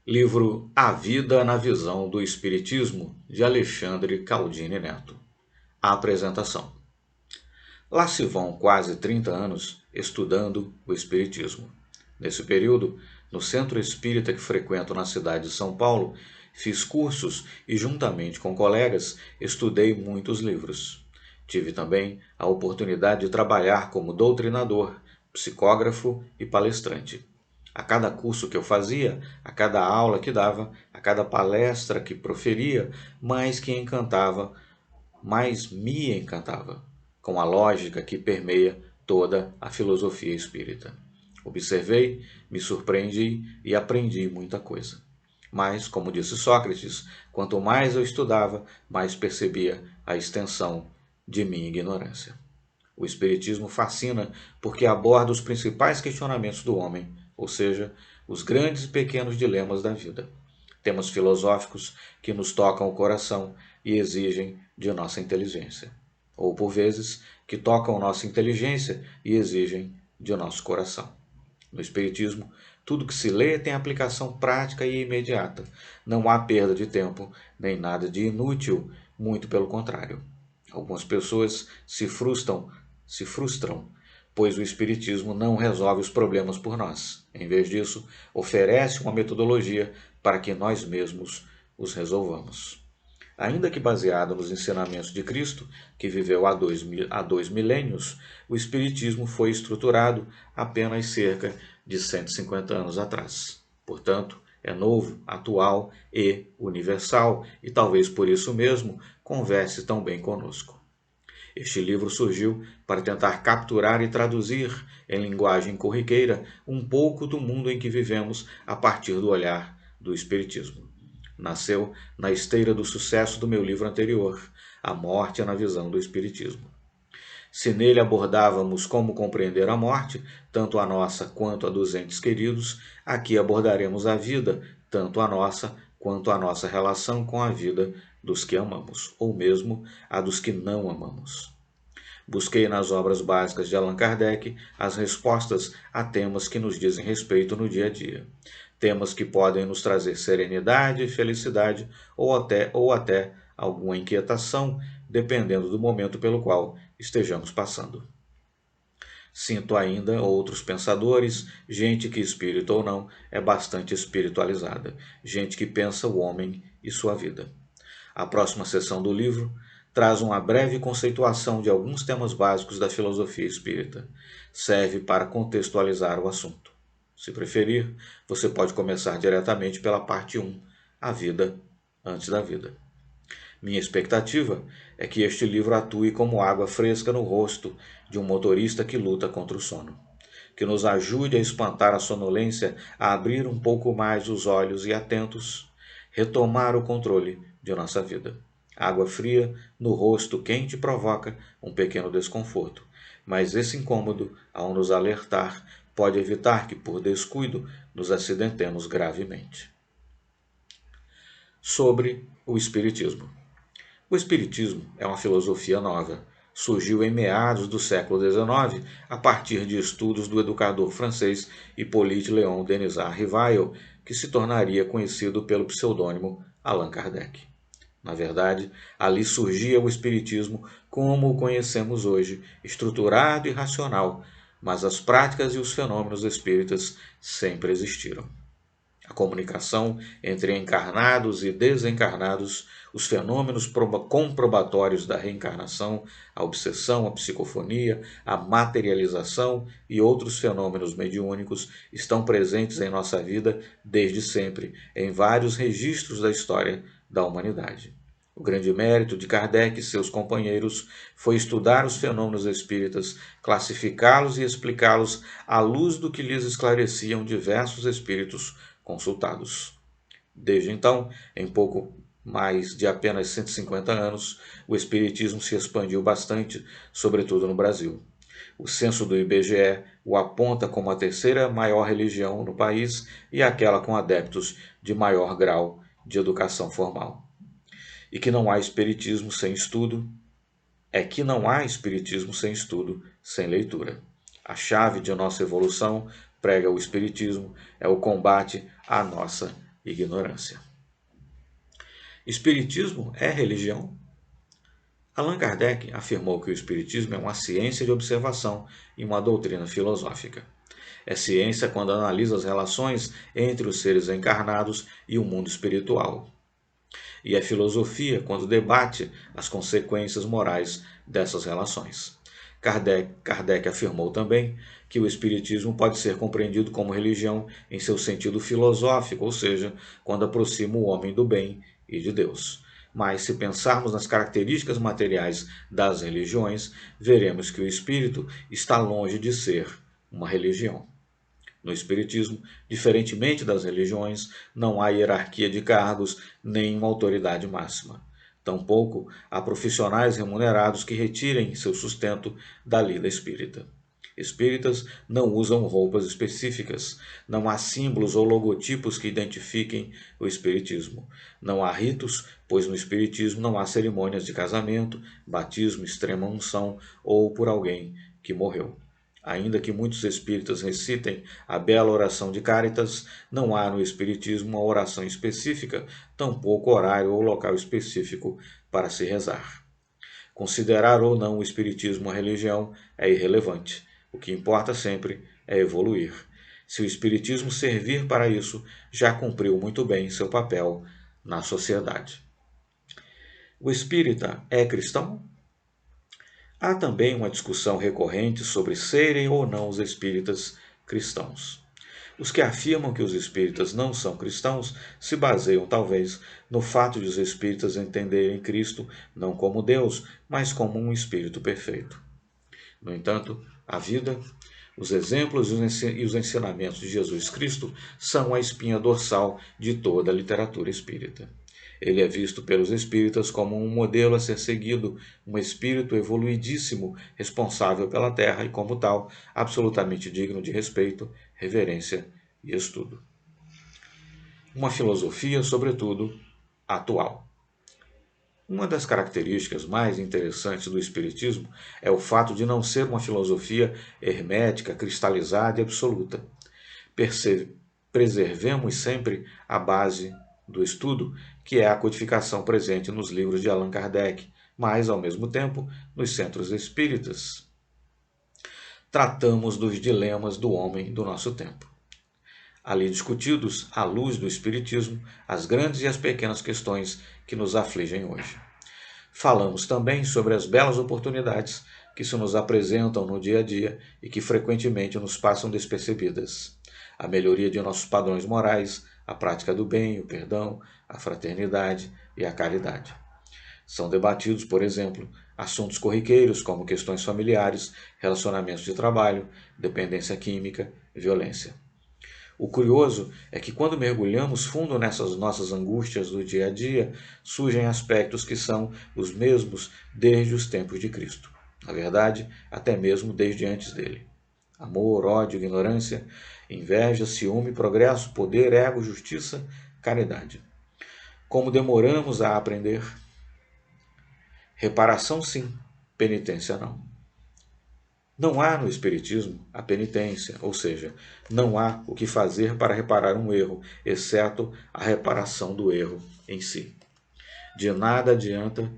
Livro A Vida na Visão do Espiritismo, de Alexandre Caldini Neto. A apresentação. Lá se vão quase 30 anos estudando o Espiritismo. Nesse período, no centro espírita que frequento na cidade de São Paulo, fiz cursos e, juntamente com colegas, estudei muitos livros. Tive também a oportunidade de trabalhar como doutrinador, psicógrafo e palestrante. A cada curso que eu fazia, a cada aula que dava, a cada palestra que proferia, mais me encantava, com a lógica que permeia toda a filosofia espírita. Observei, me surpreendi e aprendi muita coisa. Mas, como disse Sócrates, quanto mais eu estudava, mais percebia a extensão de minha ignorância. O Espiritismo fascina porque aborda os principais questionamentos do homem, ou seja, os grandes e pequenos dilemas da vida. Temas filosóficos que nos tocam o coração e exigem de nossa inteligência. Ou, por vezes, que tocam nossa inteligência e exigem de nosso coração. No Espiritismo, tudo que se lê tem aplicação prática e imediata. Não há perda de tempo, nem nada de inútil, muito pelo contrário. Algumas pessoas se frustram, pois o Espiritismo não resolve os problemas por nós. Em vez disso, oferece uma metodologia para que nós mesmos os resolvamos. Ainda que baseado nos ensinamentos de Cristo, que viveu há dois milênios, o Espiritismo foi estruturado apenas cerca de 150 anos atrás. Portanto, é novo, atual e universal, e talvez por isso mesmo converse tão bem conosco. Este livro surgiu para tentar capturar e traduzir, em linguagem corriqueira, um pouco do mundo em que vivemos a partir do olhar do Espiritismo. Nasceu na esteira do sucesso do meu livro anterior, A Morte na Visão do Espiritismo. Se nele abordávamos como compreender a morte, tanto a nossa quanto a dos entes queridos, aqui abordaremos a vida, tanto a nossa quanto a nossa relação com a vida dos que amamos, ou mesmo a dos que não amamos. Busquei nas obras básicas de Allan Kardec as respostas a temas que nos dizem respeito no dia a dia. Temas que podem nos trazer serenidade e felicidade, ou até alguma inquietação, dependendo do momento pelo qual estejamos passando. Sinto ainda outros pensadores, gente que, espírita ou não, é bastante espiritualizada, gente que pensa o homem e sua vida. A próxima seção do livro traz uma breve conceituação de alguns temas básicos da filosofia espírita. Serve para contextualizar o assunto. Se preferir, você pode começar diretamente pela parte 1, a vida antes da vida. Minha expectativa é que este livro atue como água fresca no rosto de um motorista que luta contra o sono, que nos ajude a espantar a sonolência, a abrir um pouco mais os olhos e atentos, retomar o controle de nossa vida. Água fria no rosto quente provoca um pequeno desconforto, mas esse incômodo, ao nos alertar, pode evitar que, por descuido, nos acidentemos gravemente. Sobre o Espiritismo. O Espiritismo é uma filosofia nova. Surgiu em meados do século XIX, a partir de estudos do educador francês Hippolyte Léon Denisard Rivail, que se tornaria conhecido pelo pseudônimo Allan Kardec. Na verdade, ali surgia o Espiritismo como o conhecemos hoje, estruturado e racional, mas as práticas e os fenômenos espíritas sempre existiram. A comunicação entre encarnados e desencarnados, os fenômenos comprobatórios da reencarnação, a obsessão, a psicofonia, a materialização e outros fenômenos mediúnicos estão presentes em nossa vida desde sempre, em vários registros da história da humanidade. O grande mérito de Kardec e seus companheiros foi estudar os fenômenos espíritas, classificá-los e explicá-los à luz do que lhes esclareciam diversos espíritos consultados. Desde então, em pouco mais de apenas 150 anos, o Espiritismo se expandiu bastante, sobretudo no Brasil. O censo do IBGE o aponta como a terceira maior religião no país e aquela com adeptos de maior grau de educação formal. E que não há espiritismo sem estudo, sem leitura. A chave de nossa evolução, prega o Espiritismo, é o combate à nossa ignorância. Espiritismo é religião? Allan Kardec afirmou que o Espiritismo é uma ciência de observação e uma doutrina filosófica. É ciência quando analisa as relações entre os seres encarnados e o mundo espiritual. E é filosofia quando debate as consequências morais dessas relações. Kardec afirmou também que o Espiritismo pode ser compreendido como religião em seu sentido filosófico, ou seja, quando aproxima o homem do bem e de Deus. Mas, se pensarmos nas características materiais das religiões, veremos que o espírito está longe de ser uma religião. No Espiritismo, diferentemente das religiões, não há hierarquia de cargos nem uma autoridade máxima. Tampouco há profissionais remunerados que retirem seu sustento da lida espírita. Espíritas não usam roupas específicas, não há símbolos ou logotipos que identifiquem o espiritismo. Não há ritos, pois no espiritismo não há cerimônias de casamento, batismo, extrema-unção ou por alguém que morreu. Ainda que muitos espíritas recitem a bela oração de Caritas, não há no espiritismo uma oração específica, tampouco horário ou local específico para se rezar. Considerar ou não o espiritismo uma religião é irrelevante. O que importa sempre é evoluir. Se o espiritismo servir para isso, já cumpriu muito bem seu papel na sociedade. O espírita é cristão? Há também uma discussão recorrente sobre serem ou não os espíritas cristãos. Os que afirmam que os espíritas não são cristãos se baseiam, talvez, no fato de os espíritas entenderem Cristo não como Deus, mas como um espírito perfeito. No entanto, a vida, os exemplos e os ensinamentos de Jesus Cristo são a espinha dorsal de toda a literatura espírita. Ele é visto pelos espíritas como um modelo a ser seguido, um espírito evoluidíssimo, responsável pela Terra e, como tal, absolutamente digno de respeito, reverência e estudo. Uma filosofia, sobretudo, atual. Uma das características mais interessantes do Espiritismo é o fato de não ser uma filosofia hermética, cristalizada e absoluta. Preservemos sempre a base do estudo, que é a codificação presente nos livros de Allan Kardec, mas, ao mesmo tempo, nos centros espíritas. Tratamos dos dilemas do homem do nosso tempo. Ali discutidos, à luz do Espiritismo, as grandes e as pequenas questões que nos afligem hoje. Falamos também sobre as belas oportunidades que se nos apresentam no dia a dia e que frequentemente nos passam despercebidas. A melhoria de nossos padrões morais, a prática do bem, o perdão, a fraternidade e a caridade. São debatidos, por exemplo, assuntos corriqueiros como questões familiares, relacionamentos de trabalho, dependência química, violência. O curioso é que quando mergulhamos fundo nessas nossas angústias do dia a dia, surgem aspectos que são os mesmos desde os tempos de Cristo. Na verdade, até mesmo desde antes dele. Amor, ódio, ignorância, inveja, ciúme, progresso, poder, ego, justiça, caridade. Como demoramos a aprender? Reparação sim, penitência não. Não há no Espiritismo a penitência, ou seja, não há o que fazer para reparar um erro, exceto a reparação do erro em si. De nada adianta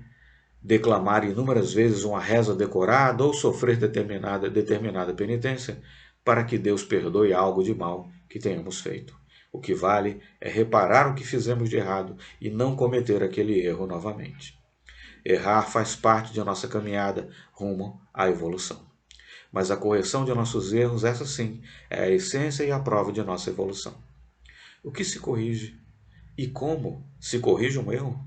declamar inúmeras vezes uma reza decorada ou sofrer determinada penitência para que Deus perdoe algo de mal que tenhamos feito. O que vale é reparar o que fizemos de errado e não cometer aquele erro novamente. Errar faz parte de nossa caminhada rumo à evolução. Mas a correção de nossos erros, essa sim, é a essência e a prova de nossa evolução. O que se corrige? E como se corrige um erro?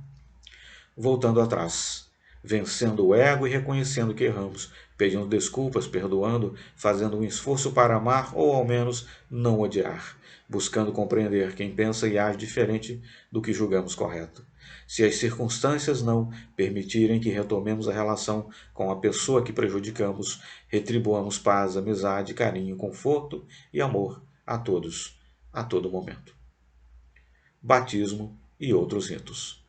Voltando atrás, vencendo o ego e reconhecendo que erramos, pedindo desculpas, perdoando, fazendo um esforço para amar ou ao menos não odiar, buscando compreender quem pensa e age diferente do que julgamos correto. Se as circunstâncias não permitirem que retomemos a relação com a pessoa que prejudicamos, retribuamos paz, amizade, carinho, conforto e amor a todos, a todo momento. Batismo e outros ritos.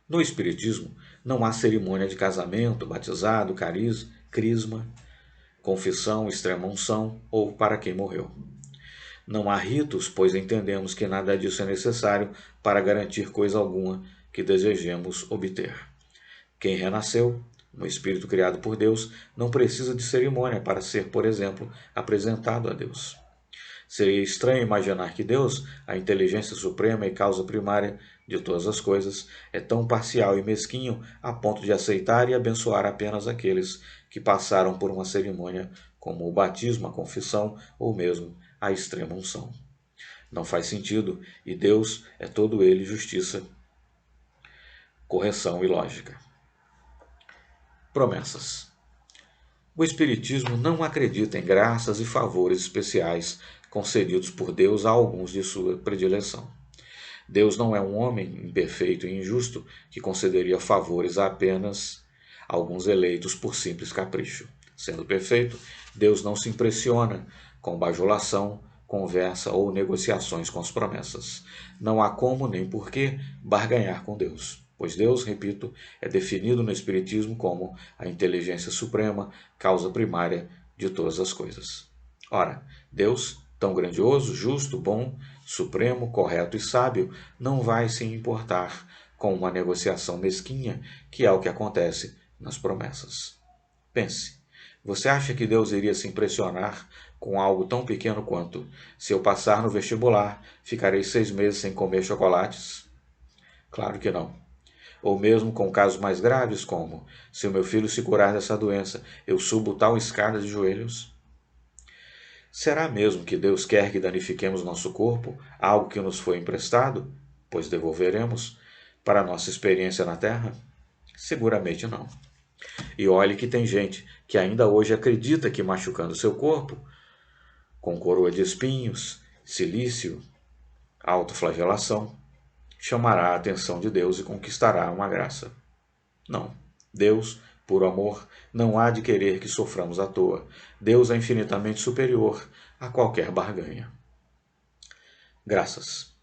No Espiritismo, não há cerimônia de casamento, batizado, crisma, confissão, extrema-unção ou para quem morreu. Não há ritos, pois entendemos que nada disso é necessário para garantir coisa alguma que desejemos obter. Quem renasceu, no espírito criado por Deus, não precisa de cerimônia para ser, por exemplo, apresentado a Deus. Seria estranho imaginar que Deus, a inteligência suprema e causa primária de todas as coisas, é tão parcial e mesquinho a ponto de aceitar e abençoar apenas aqueles que passaram por uma cerimônia como o batismo, a confissão ou mesmo a extrema unção. Não faz sentido, e Deus é todo ele justiça, correção e lógica. Promessas. O Espiritismo não acredita em graças e favores especiais concedidos por Deus a alguns de sua predileção. Deus não é um homem imperfeito e injusto que concederia favores a apenas alguns eleitos por simples capricho. Sendo perfeito, Deus não se impressiona com bajulação, conversa ou negociações com as promessas. Não há como nem por que barganhar com Deus, pois Deus, repito, é definido no Espiritismo como a inteligência suprema, causa primária de todas as coisas. Ora, Deus, tão grandioso, justo, bom, supremo, correto e sábio, não vai se importar com uma negociação mesquinha, que é o que acontece nas promessas. Pense, você acha que Deus iria se impressionar com algo tão pequeno quanto: se eu passar no vestibular, ficarei 6 meses sem comer chocolates? Claro que não. Ou mesmo com casos mais graves como: se o meu filho se curar dessa doença, eu subo tal escada de joelhos? Será mesmo que Deus quer que danifiquemos nosso corpo, algo que nos foi emprestado, pois devolveremos, para nossa experiência na Terra? Seguramente não. E olhe que tem gente que ainda hoje acredita que machucando seu corpo, com coroa de espinhos, cilício, autoflagelação, chamará a atenção de Deus e conquistará uma graça. Não. Deus, por amor, não há de querer que soframos à toa. Deus é infinitamente superior a qualquer barganha. Graças.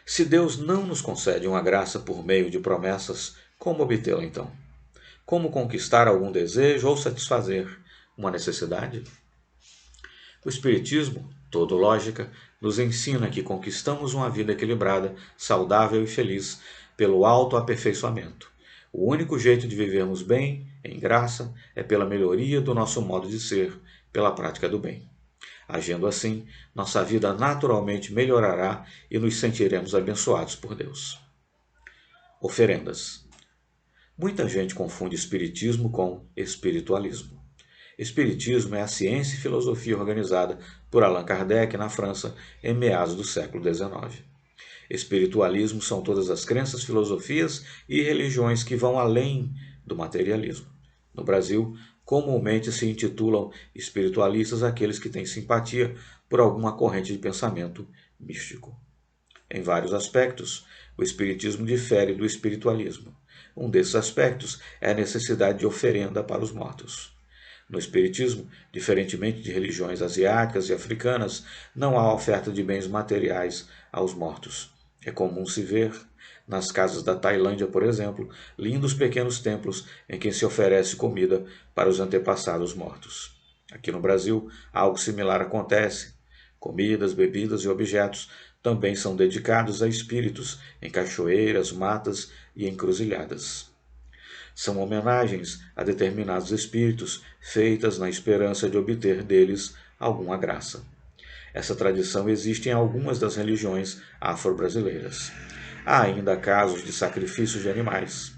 Se Deus não nos concede uma graça por meio de promessas, como obtê-la então? Como conquistar algum desejo ou satisfazer uma necessidade? O Espiritismo, todo lógica, nos ensina que conquistamos uma vida equilibrada, saudável e feliz pelo autoaperfeiçoamento. O único jeito de vivermos bem, em graça, é pela melhoria do nosso modo de ser, pela prática do bem. Agindo assim, nossa vida naturalmente melhorará e nos sentiremos abençoados por Deus. Oferendas. Muita gente confunde espiritismo com espiritualismo. Espiritismo é a ciência e filosofia organizada por Allan Kardec na França em meados do século XIX. Espiritualismo são todas as crenças, filosofias e religiões que vão além do materialismo. No Brasil, comumente se intitulam espiritualistas aqueles que têm simpatia por alguma corrente de pensamento místico. Em vários aspectos, o espiritismo difere do espiritualismo. Um desses aspectos é a necessidade de oferenda para os mortos. No espiritismo, diferentemente de religiões asiáticas e africanas, não há oferta de bens materiais aos mortos. É comum se ver, nas casas da Tailândia, por exemplo, lindos pequenos templos em que se oferece comida para os antepassados mortos. Aqui no Brasil, algo similar acontece. Comidas, bebidas e objetos também são dedicados a espíritos em cachoeiras, matas e encruzilhadas. São homenagens a determinados espíritos, feitas na esperança de obter deles alguma graça. Essa tradição existe em algumas das religiões afro-brasileiras. Há ainda casos de sacrifício de animais.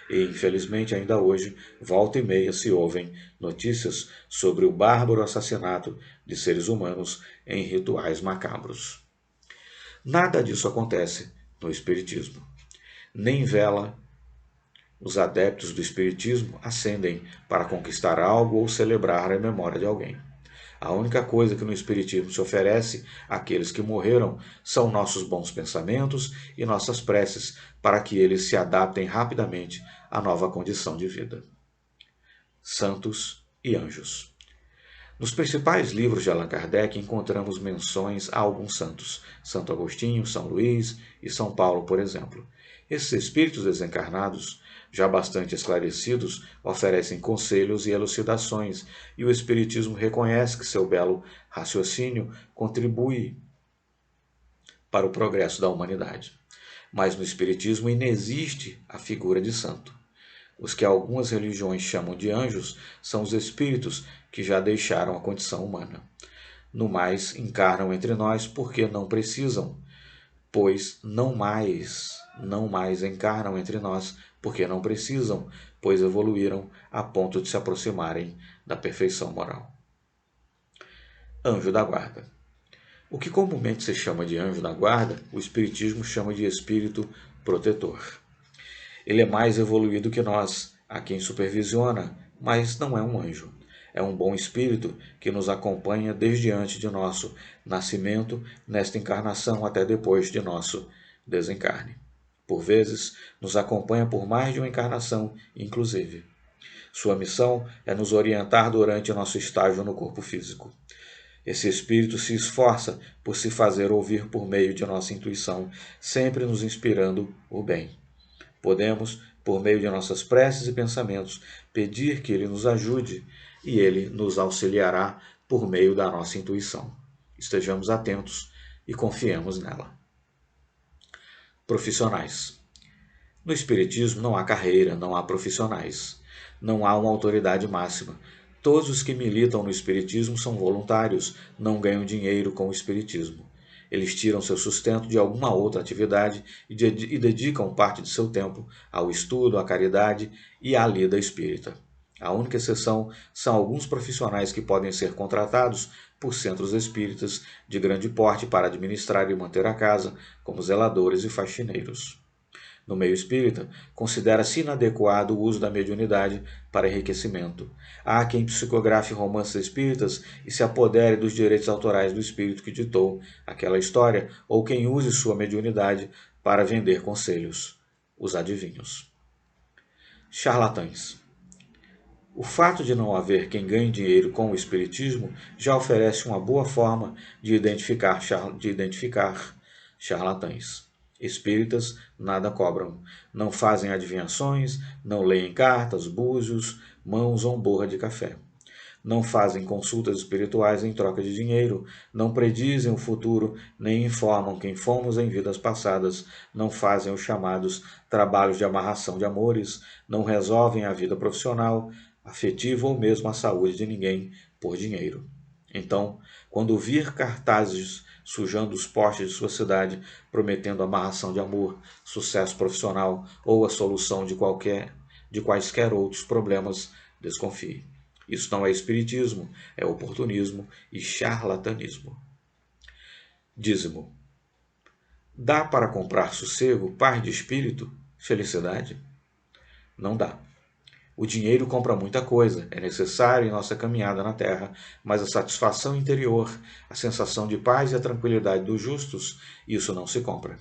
E, infelizmente, ainda hoje, volta e meia se ouvem notícias sobre o bárbaro assassinato de seres humanos em rituais macabros. Nada disso acontece no Espiritismo. Nem vela os adeptos do Espiritismo acendem para conquistar algo ou celebrar a memória de alguém. A única coisa que no Espiritismo se oferece àqueles que morreram são nossos bons pensamentos e nossas preces para que eles se adaptem rapidamente à nova condição de vida. Santos e anjos. Nos principais livros de Allan Kardec encontramos menções a alguns santos, Santo Agostinho, São Luís e São Paulo, por exemplo. Esses espíritos desencarnados, já bastante esclarecidos, oferecem conselhos e elucidações, e o Espiritismo reconhece que seu belo raciocínio contribui para o progresso da humanidade. Mas no Espiritismo inexiste a figura de santo. Os que algumas religiões chamam de anjos são os espíritos que já deixaram a condição humana. No mais, encarnam entre nós porque não precisam, pois não mais encarnam entre nós porque não precisam, pois evoluíram a ponto de se aproximarem da perfeição moral. Anjo da guarda. O que comumente se chama de anjo da guarda, o Espiritismo chama de espírito protetor. Ele é mais evoluído que nós, a quem supervisiona, mas não é um anjo. É um bom espírito que nos acompanha desde antes de nosso nascimento, nesta encarnação até depois de nosso desencarne. Por vezes, nos acompanha por mais de uma encarnação, inclusive. Sua missão é nos orientar durante nosso estágio no corpo físico. Esse espírito se esforça por se fazer ouvir por meio de nossa intuição, sempre nos inspirando o bem. Podemos, por meio de nossas preces e pensamentos, pedir que ele nos ajude e ele nos auxiliará por meio da nossa intuição. Estejamos atentos e confiemos nela. Profissionais. No Espiritismo não há carreira, não há profissionais. Não há uma autoridade máxima. Todos os que militam no Espiritismo são voluntários, não ganham dinheiro com o Espiritismo. Eles tiram seu sustento de alguma outra atividade e dedicam parte de seu tempo ao estudo, à caridade e à lida espírita. A única exceção são alguns profissionais que podem ser contratados por centros espíritas de grande porte para administrar e manter a casa, como zeladores e faxineiros. No meio espírita, considera-se inadequado o uso da mediunidade para enriquecimento. Há quem psicografe romances espíritas e se apodere dos direitos autorais do espírito que ditou aquela história, ou quem use sua mediunidade para vender conselhos, os adivinhos. Charlatães. O fato de não haver quem ganhe dinheiro com o espiritismo já oferece uma boa forma de identificar charlatães. Espíritas nada cobram, não fazem adivinhações, não leem cartas, búzios, mãos ou borra de café. Não fazem consultas espirituais em troca de dinheiro, não predizem o futuro, nem informam quem fomos em vidas passadas, não fazem os chamados trabalhos de amarração de amores, não resolvem a vida profissional, afetiva ou mesmo a saúde de ninguém por dinheiro. Então, quando vir cartazes sujando os postes de sua cidade, prometendo amarração de amor, sucesso profissional ou a solução de quaisquer outros problemas, desconfie. Isso não é espiritismo, é oportunismo e charlatanismo. Dízimo. Dá para comprar sossego, paz de espírito, felicidade? Não dá. O dinheiro compra muita coisa, é necessário em nossa caminhada na Terra, mas a satisfação interior, a sensação de paz e a tranquilidade dos justos, isso não se compra.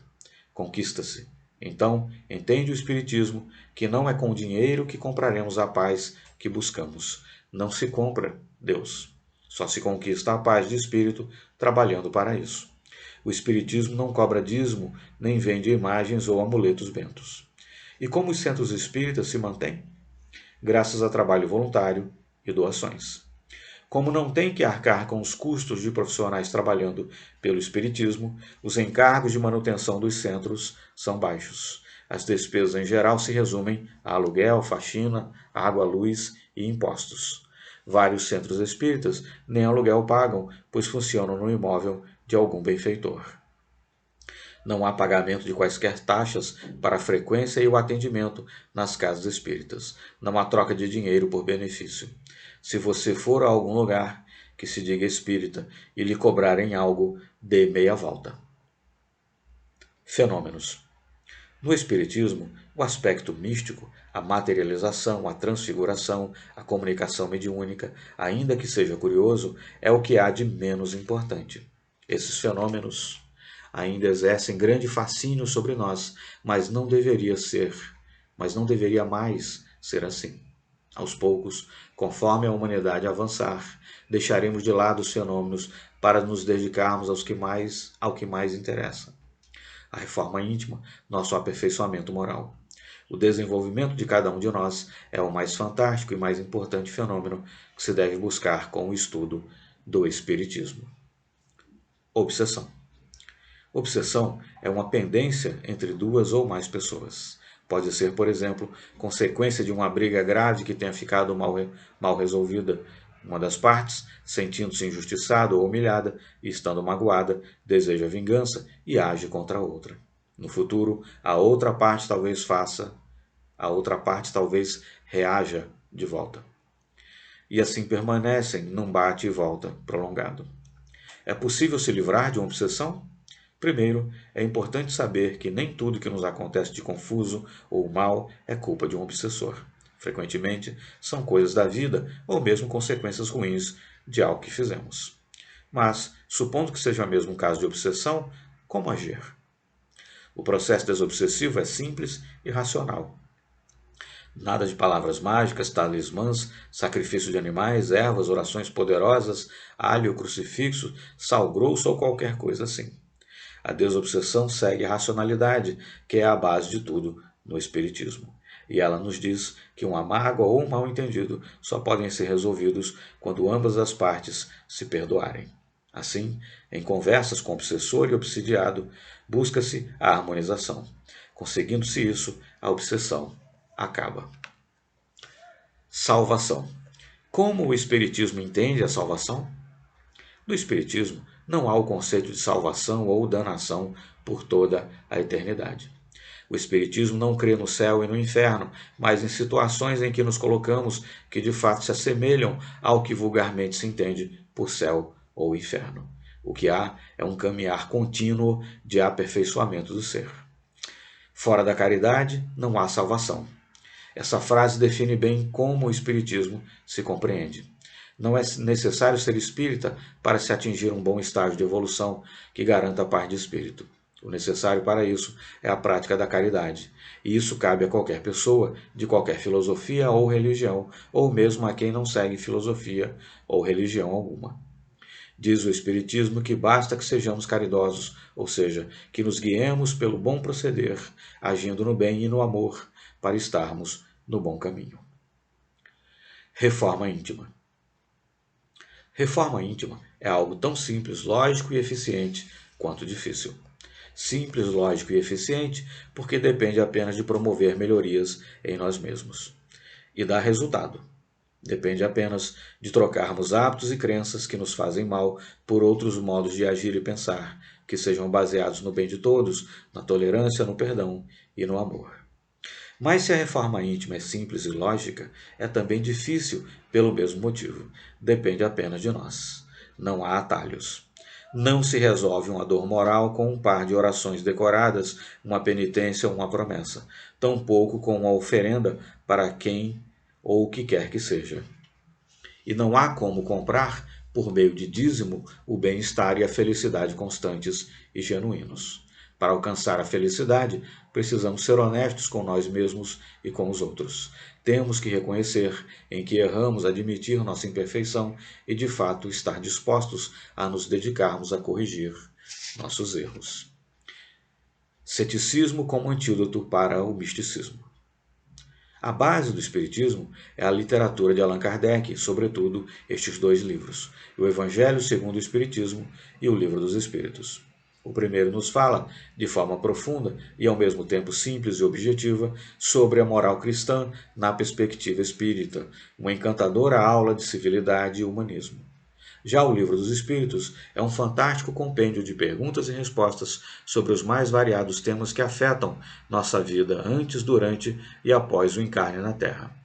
Conquista-se. Então, entende o Espiritismo que não é com o dinheiro que compraremos a paz que buscamos. Não se compra Deus. Só se conquista a paz de espírito trabalhando para isso. O Espiritismo não cobra dízimo, nem vende imagens ou amuletos bentos. E como os centros espíritas se mantêm? Graças a trabalho voluntário e doações. Como não tem que arcar com os custos de profissionais trabalhando pelo Espiritismo, os encargos de manutenção dos centros são baixos. As despesas em geral se resumem a aluguel, faxina, água, luz e impostos. Vários centros espíritas nem aluguel pagam, pois funcionam no imóvel de algum benfeitor. Não há pagamento de quaisquer taxas para a frequência e o atendimento nas casas espíritas. Não há troca de dinheiro por benefício. Se você for a algum lugar que se diga espírita e lhe cobrarem algo, dê meia volta. Fenômenos. No Espiritismo, o aspecto místico, a materialização, a transfiguração, a comunicação mediúnica, ainda que seja curioso, é o que há de menos importante. Esses fenômenos ainda exercem grande fascínio sobre nós, mas não deveria mais ser assim. Aos poucos, conforme a humanidade avançar, deixaremos de lado os fenômenos para nos dedicarmos ao que mais interessa. A reforma íntima, nosso aperfeiçoamento moral. O desenvolvimento de cada um de nós é o mais fantástico e mais importante fenômeno que se deve buscar com o estudo do Espiritismo. Obsessão. Obsessão é uma pendência entre duas ou mais pessoas. Pode ser, por exemplo, consequência de uma briga grave que tenha ficado mal resolvida. Uma das partes, sentindo-se injustiçada ou humilhada e estando magoada, deseja vingança e age contra a outra. No futuro, a outra parte talvez reaja de volta. E assim permanecem num bate e volta prolongado. É possível se livrar de uma obsessão? Primeiro, é importante saber que nem tudo que nos acontece de confuso ou mal é culpa de um obsessor. Frequentemente, são coisas da vida ou mesmo consequências ruins de algo que fizemos. Mas, supondo que seja mesmo um caso de obsessão, como agir? O processo desobsessivo é simples e racional. Nada de palavras mágicas, talismãs, sacrifício de animais, ervas, orações poderosas, alho, crucifixo, sal grosso ou qualquer coisa assim. A desobsessão segue a racionalidade, que é a base de tudo no Espiritismo. E ela nos diz que uma mágoa ou um mal-entendido só podem ser resolvidos quando ambas as partes se perdoarem. Assim, em conversas com obsessor e obsidiado, busca-se a harmonização. Conseguindo-se isso, a obsessão acaba. Salvação. Como o Espiritismo entende a salvação? No Espiritismo, não há o conceito de salvação ou danação por toda a eternidade. O Espiritismo não crê no céu e no inferno, mas em situações em que nos colocamos que de fato se assemelham ao que vulgarmente se entende por céu ou inferno. O que há é um caminhar contínuo de aperfeiçoamento do ser. Fora da caridade, não há salvação. Essa frase define bem como o Espiritismo se compreende. Não é necessário ser espírita para se atingir um bom estágio de evolução que garanta a paz de espírito. O necessário para isso é a prática da caridade, e isso cabe a qualquer pessoa, de qualquer filosofia ou religião, ou mesmo a quem não segue filosofia ou religião alguma. Diz o Espiritismo que basta que sejamos caridosos, ou seja, que nos guiemos pelo bom proceder, agindo no bem e no amor, para estarmos no bom caminho. Reforma íntima. Reforma íntima é algo tão simples, lógico e eficiente quanto difícil. Simples, lógico e eficiente porque depende apenas de promover melhorias em nós mesmos. E dá resultado. Depende apenas de trocarmos hábitos e crenças que nos fazem mal por outros modos de agir e pensar, que sejam baseados no bem de todos, na tolerância, no perdão e no amor. Mas se a reforma íntima é simples e lógica, é também difícil pelo mesmo motivo. Depende apenas de nós. Não há atalhos. Não se resolve uma dor moral com um par de orações decoradas, uma penitência ou uma promessa. Tampouco com uma oferenda para quem ou o que quer que seja. E não há como comprar, por meio de dízimo, o bem-estar e a felicidade constantes e genuínos. Para alcançar a felicidade, precisamos ser honestos com nós mesmos e com os outros. Temos que reconhecer em que erramos, admitir nossa imperfeição e, de fato, estar dispostos a nos dedicarmos a corrigir nossos erros. Ceticismo como antídoto para o misticismo. A base do Espiritismo é a literatura de Allan Kardec, sobretudo estes dois livros, o Evangelho segundo o Espiritismo e o Livro dos Espíritos. O primeiro nos fala, de forma profunda e ao mesmo tempo simples e objetiva, sobre a moral cristã na perspectiva espírita, uma encantadora aula de civilidade e humanismo. Já o Livro dos Espíritos é um fantástico compêndio de perguntas e respostas sobre os mais variados temas que afetam nossa vida antes, durante e após o encarne na Terra.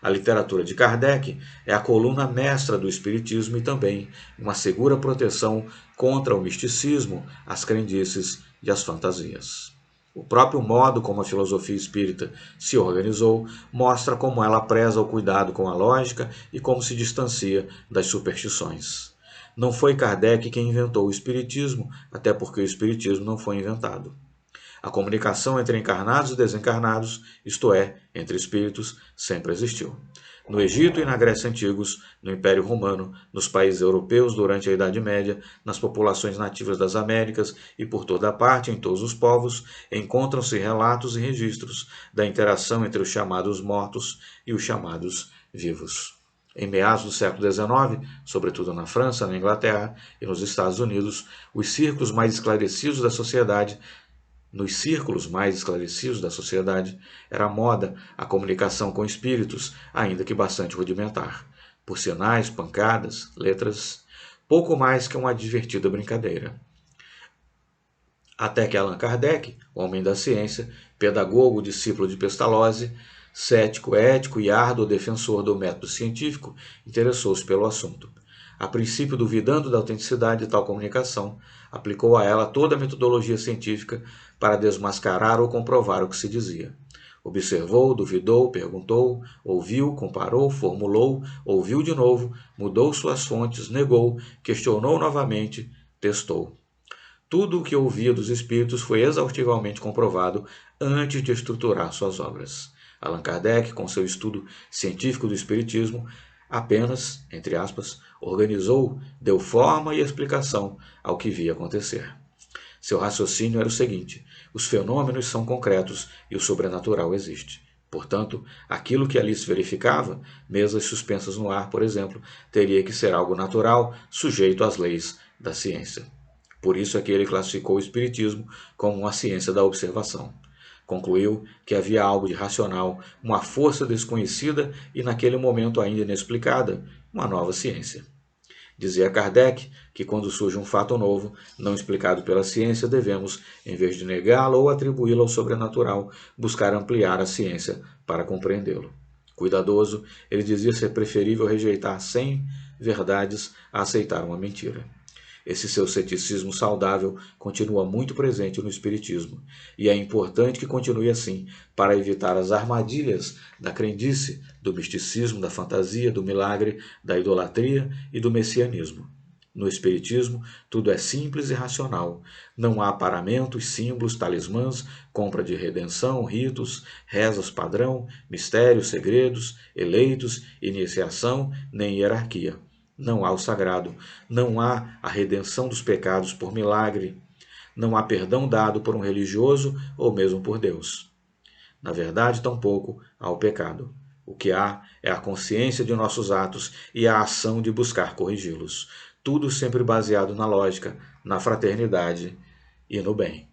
A literatura de Kardec é a coluna mestra do Espiritismo e também uma segura proteção contra o misticismo, as crendices e as fantasias. O próprio modo como a filosofia espírita se organizou mostra como ela preza o cuidado com a lógica e como se distancia das superstições. Não foi Kardec quem inventou o espiritismo, até porque o espiritismo não foi inventado. A comunicação entre encarnados e desencarnados, isto é, entre espíritos, sempre existiu. No Egito e na Grécia antigos, no Império Romano, nos países europeus durante a Idade Média, nas populações nativas das Américas e por toda parte, em todos os povos, encontram-se relatos e registros da interação entre os chamados mortos e os chamados vivos. Em meados do século XIX, sobretudo na França, na Inglaterra e nos Estados Unidos, nos círculos mais esclarecidos da sociedade, era moda a comunicação com espíritos, ainda que bastante rudimentar, por sinais, pancadas, letras, pouco mais que uma divertida brincadeira. Até que Allan Kardec, homem da ciência, pedagogo, discípulo de Pestalozzi, cético, ético e árduo defensor do método científico, interessou-se pelo assunto. A princípio, duvidando da autenticidade de tal comunicação, aplicou a ela toda a metodologia científica para desmascarar ou comprovar o que se dizia. Observou, duvidou, perguntou, ouviu, comparou, formulou, ouviu de novo, mudou suas fontes, negou, questionou novamente, testou. Tudo o que ouvia dos espíritos foi exaustivamente comprovado antes de estruturar suas obras. Allan Kardec, com seu estudo científico do espiritismo, apenas, entre aspas, organizou, deu forma e explicação ao que via acontecer. Seu raciocínio era o seguinte: os fenômenos são concretos e o sobrenatural existe. Portanto, aquilo que ali se verificava, mesas suspensas no ar, por exemplo, teria que ser algo natural, sujeito às leis da ciência. Por isso é que ele classificou o espiritismo como uma ciência da observação. Concluiu que havia algo de racional, uma força desconhecida e naquele momento ainda inexplicada, uma nova ciência. Dizia Kardec que quando surge um fato novo, não explicado pela ciência, devemos, em vez de negá-lo ou atribuí-lo ao sobrenatural, buscar ampliar a ciência para compreendê-lo. Cuidadoso, ele dizia ser preferível rejeitar 100 verdades a aceitar uma mentira. Esse seu ceticismo saudável continua muito presente no espiritismo, e é importante que continue assim para evitar as armadilhas da crendice, do misticismo, da fantasia, do milagre, da idolatria e do messianismo. No espiritismo, tudo é simples e racional. Não há paramentos, símbolos, talismãs, compra de redenção, ritos, rezas padrão, mistérios, segredos, eleitos, iniciação, nem hierarquia. Não há o sagrado, não há a redenção dos pecados por milagre, não há perdão dado por um religioso ou mesmo por Deus. Na verdade, tampouco há o pecado. O que há é a consciência de nossos atos e a ação de buscar corrigi-los. Tudo sempre baseado na lógica, na fraternidade e no bem.